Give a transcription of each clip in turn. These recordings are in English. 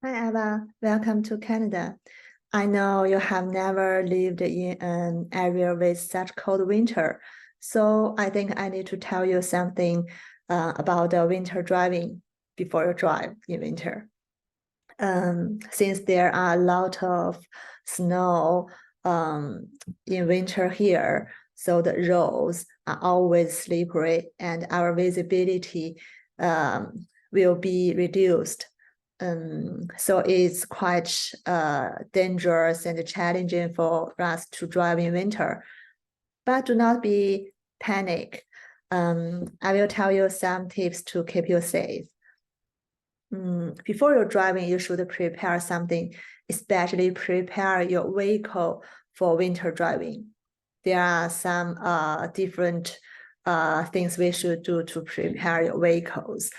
Hi, Eva. Welcome to Canada. I know you have never lived in an area with such cold winter, so I think I need to tell you something about the winter driving before you drive in winter. Since there are a lot of snow in winter here, so the roads are always slippery and our visibility will be reduced. So it's quite dangerous and challenging for us to drive in winter. But do not be panic. I will tell you some tips to keep you safe. Before you're driving, you should prepare something, especially prepare your vehicle for winter driving. There are some different things we should do to prepare your vehicles.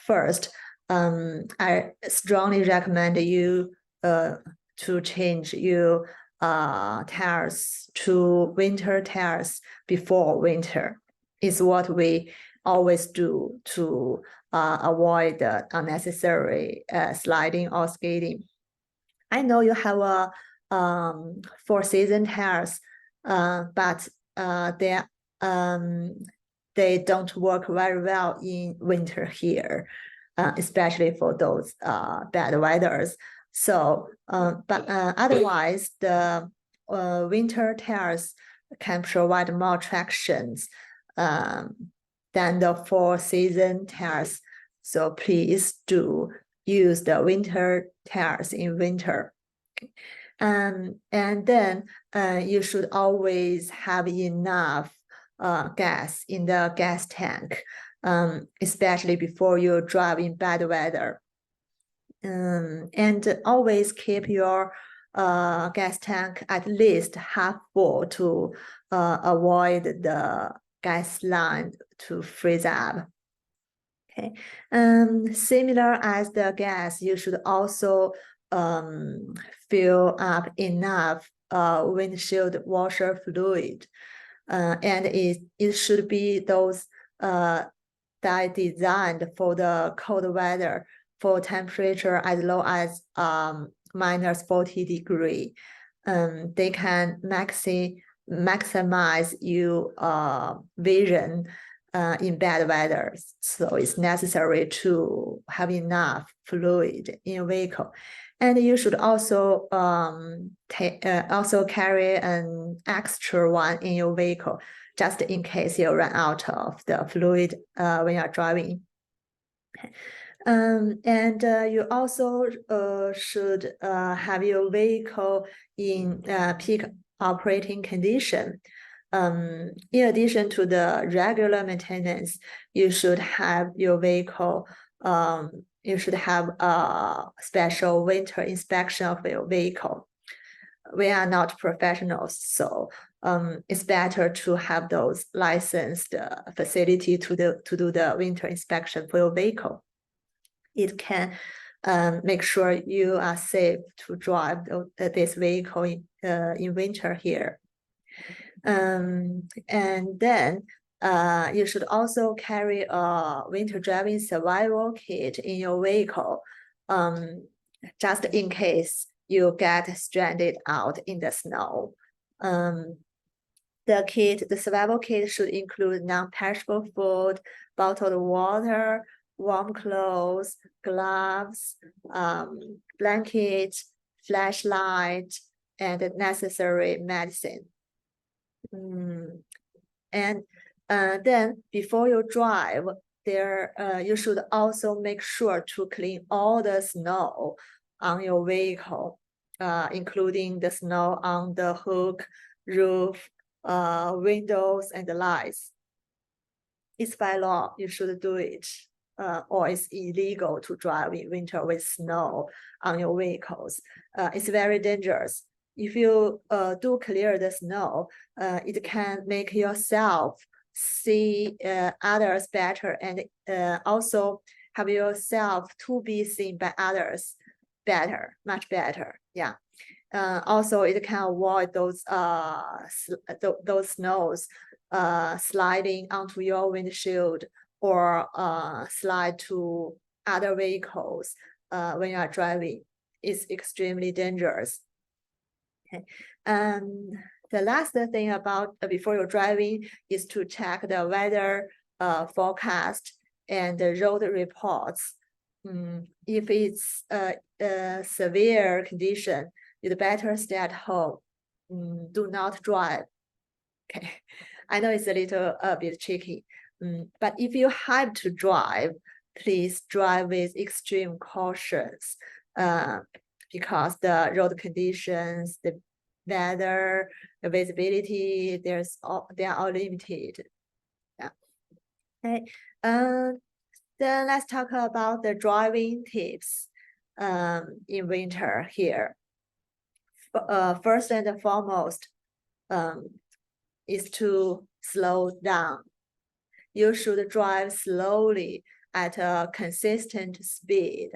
First, I strongly recommend you to change your tires to winter tires before winter. It's what we always do to avoid the unnecessary sliding or skating. I know you have a four-season tires, but they don't work very well in winter here, especially for those bad weathers. So, but otherwise, the winter tires can provide more tractions than the four-season tires. So please do use the winter tires in winter. And then you should always have enough gas in the gas tank, especially before you drive in bad weather. And always keep your gas tank at least half full to avoid the gas line to freeze up. Okay, similar as the gas, you should also fill up enough windshield washer fluid, and it should be those that are designed for the cold weather, for temperature as low as minus 40 degree. They can maximize your vision in bad weather. So it's necessary to have enough fluid in vehicle. And you should also also carry an extra one in your vehicle, just in case you run out of the fluid when you're driving. And you also should have your vehicle in peak operating condition. In addition to the regular maintenance, you should have your vehicle, you should have a special winter inspection of your vehicle. We are not professionals, so it's better to have those licensed facility to do the winter inspection for your vehicle. It can make sure you are safe to drive this vehicle in winter here. And then you should also carry a winter driving survival kit in your vehicle, just in case you get stranded out in the snow. The survival kit should include non-perishable food, bottled water, warm clothes, gloves, blanket, flashlight, and necessary medicine. And then before you drive, you should also make sure to clean all the snow on your vehicle, including the snow on the hood, roof, windows, and the lights. It's by law, you should do it, or it's illegal to drive in winter with snow on your vehicles. It's very dangerous. If you do clear the snow, it can make yourself see others better, and also have yourself to be seen by others better, much better. Yeah. Also, it can avoid those snows sliding onto your windshield or slide to other vehicles when you are driving. It's extremely dangerous. Okay. The last thing about before you're driving is to check the weather forecast and the road reports. If it's a severe condition, you'd better stay at home. Do not drive. Okay, I know it's a bit tricky, but if you have to drive, please drive with extreme cautions, because the road conditions, the weather, the visibility, they are all limited. Yeah. Okay. Then let's talk about the driving tips in winter here. First and foremost, is to slow down. You should drive slowly at a consistent speed,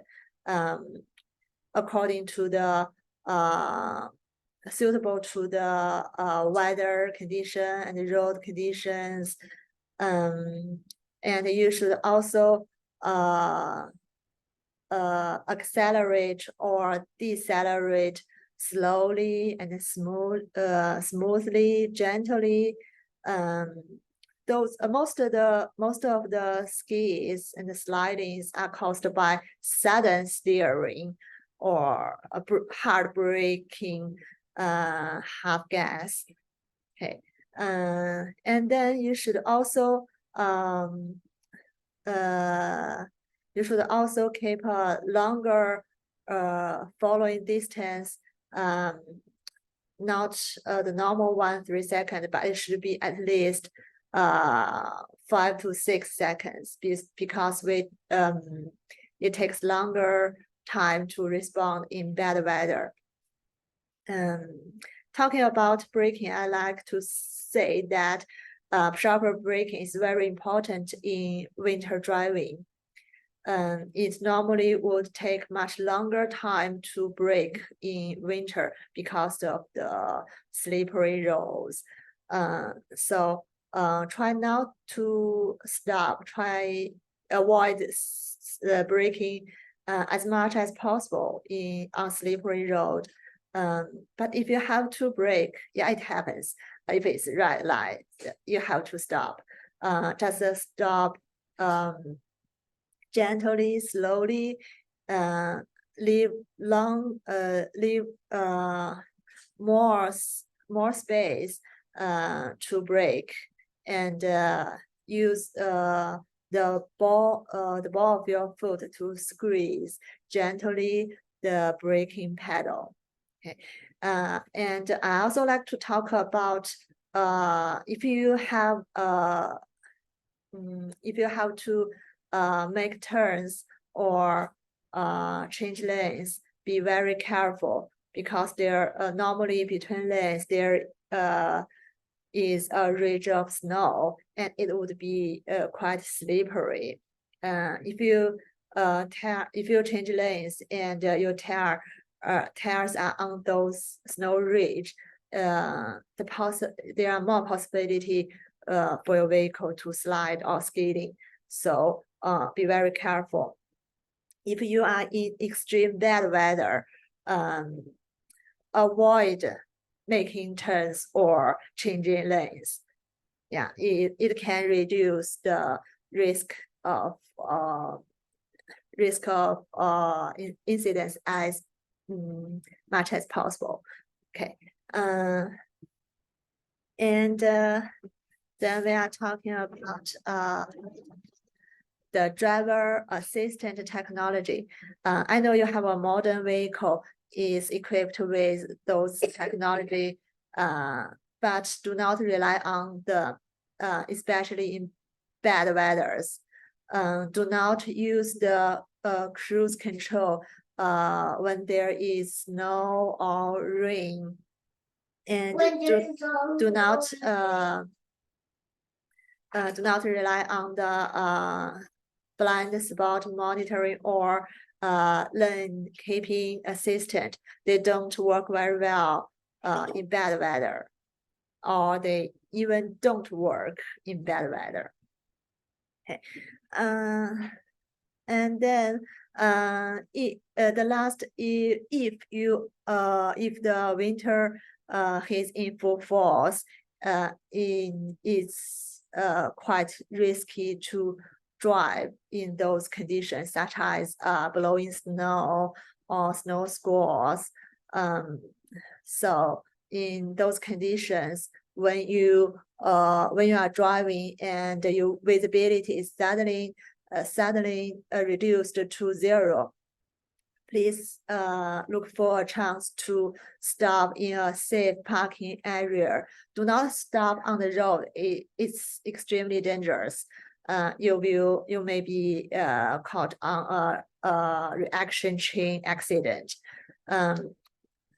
according to the suitable to the weather condition and the road conditions. And you should also accelerate or decelerate slowly and smoothly, gently. Most of the skis and the slidings are caused by sudden steering or a hard braking, half gas. Okay, and then you should also keep a longer following distance, not the normal 3 seconds, but it should be at least 5 to 6 seconds, because it takes longer time to respond in bad weather. Talking about braking, I like to say that proper braking is very important in winter driving. It normally would take much longer time to brake in winter because of the slippery roads. So try not to stop, avoid braking as much as possible on slippery road. But if you have to brake, yeah, it happens. If it's red light, you have to stop. Just stop gently, slowly, leave more space to brake, and use the ball of your foot to squeeze gently the braking pedal. Okay, and I also like to talk about if you have to make turns or change lanes, be very careful, because there normally between lanes there is a ridge of snow, and it would be quite slippery. If you change lanes and your tires are on those snow ridge, there are more possibility for your vehicle to slide or skidding. So be very careful. If you are in extreme bad weather, avoid making turns or changing lanes. Yeah, it can reduce the risk of incidents as much as possible. Okay, and then we are talking about the driver assistant technology. I know you have a modern vehicle is equipped with those technology, but do not rely on them, especially in bad weathers. Do not use the cruise control when there is snow or rain, and do not rely on the blind spot monitoring or lane keeping assistant. They don't work very well in bad weather, or they even don't work in bad weather. Okay, and then if the winter hits in full force, it's quite risky to drive in those conditions, such as blowing snow or snow squalls. So in those conditions, when you are driving and your visibility is suddenly reduced to zero, please look for a chance to stop in a safe parking area. Do not stop on the road. It's extremely dangerous. You may be caught on a reaction chain accident.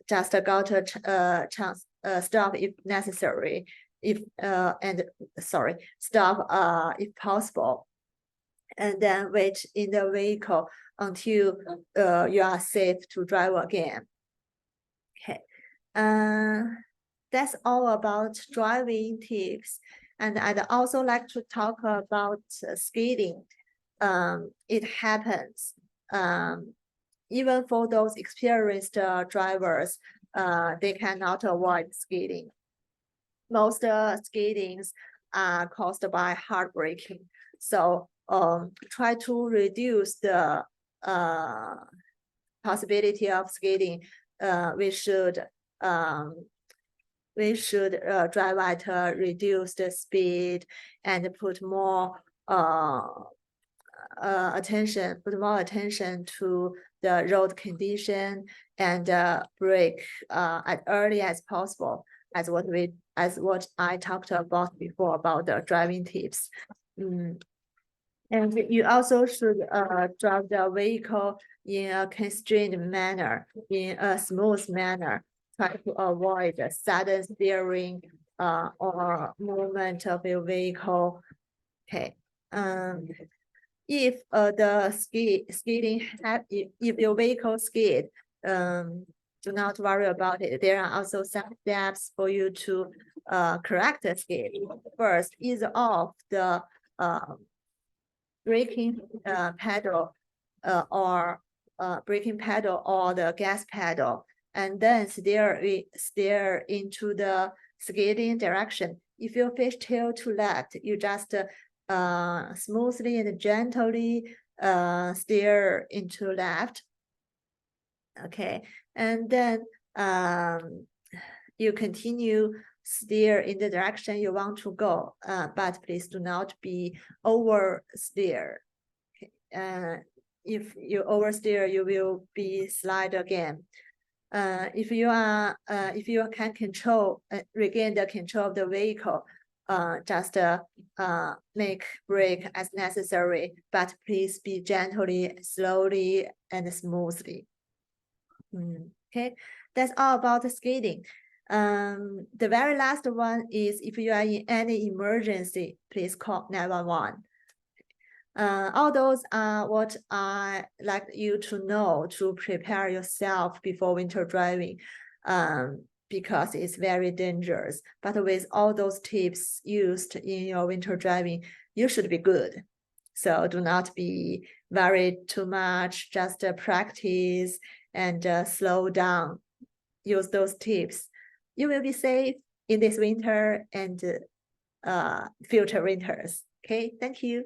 Just got a chance stop if necessary. Stop if possible, and then wait in the vehicle until you are safe to drive again. Okay, that's all about driving tips. And I'd also like to talk about skating. It happens. Even for those experienced drivers, they cannot avoid skating. Most skatings are caused by hard braking. So try to reduce the possibility of skating. We should drive at a reduced speed and put more attention to the road condition and brake as early as possible, as what I talked about before about the driving tips. And you also should drive the vehicle in a constrained manner, in a smooth manner. Try to avoid the sudden steering or movement of your vehicle. Okay. If if your vehicle skid, do not worry about it. There are also some steps for you to correct the skid. First, ease off the braking pedal or braking pedal or the gas pedal, and then steer into the skidding direction. If you fishtail to left, you just smoothly and gently steer into left. Okay, and then you continue steer in the direction you want to go, but please do not be oversteer. Okay. If you oversteer, you will be slide again. If you can regain the control of the vehicle, just make brake as necessary, but please be gently, slowly, and smoothly. Okay, that's all about the skating. The very last one is, if you are in any emergency, please call 911. All those are what I like you to know to prepare yourself before winter driving, because it's very dangerous. But with all those tips used in your winter driving, you should be good. So do not be worried too much, just practice and slow down. Use those tips. You will be safe in this winter and future winters. Okay, thank you.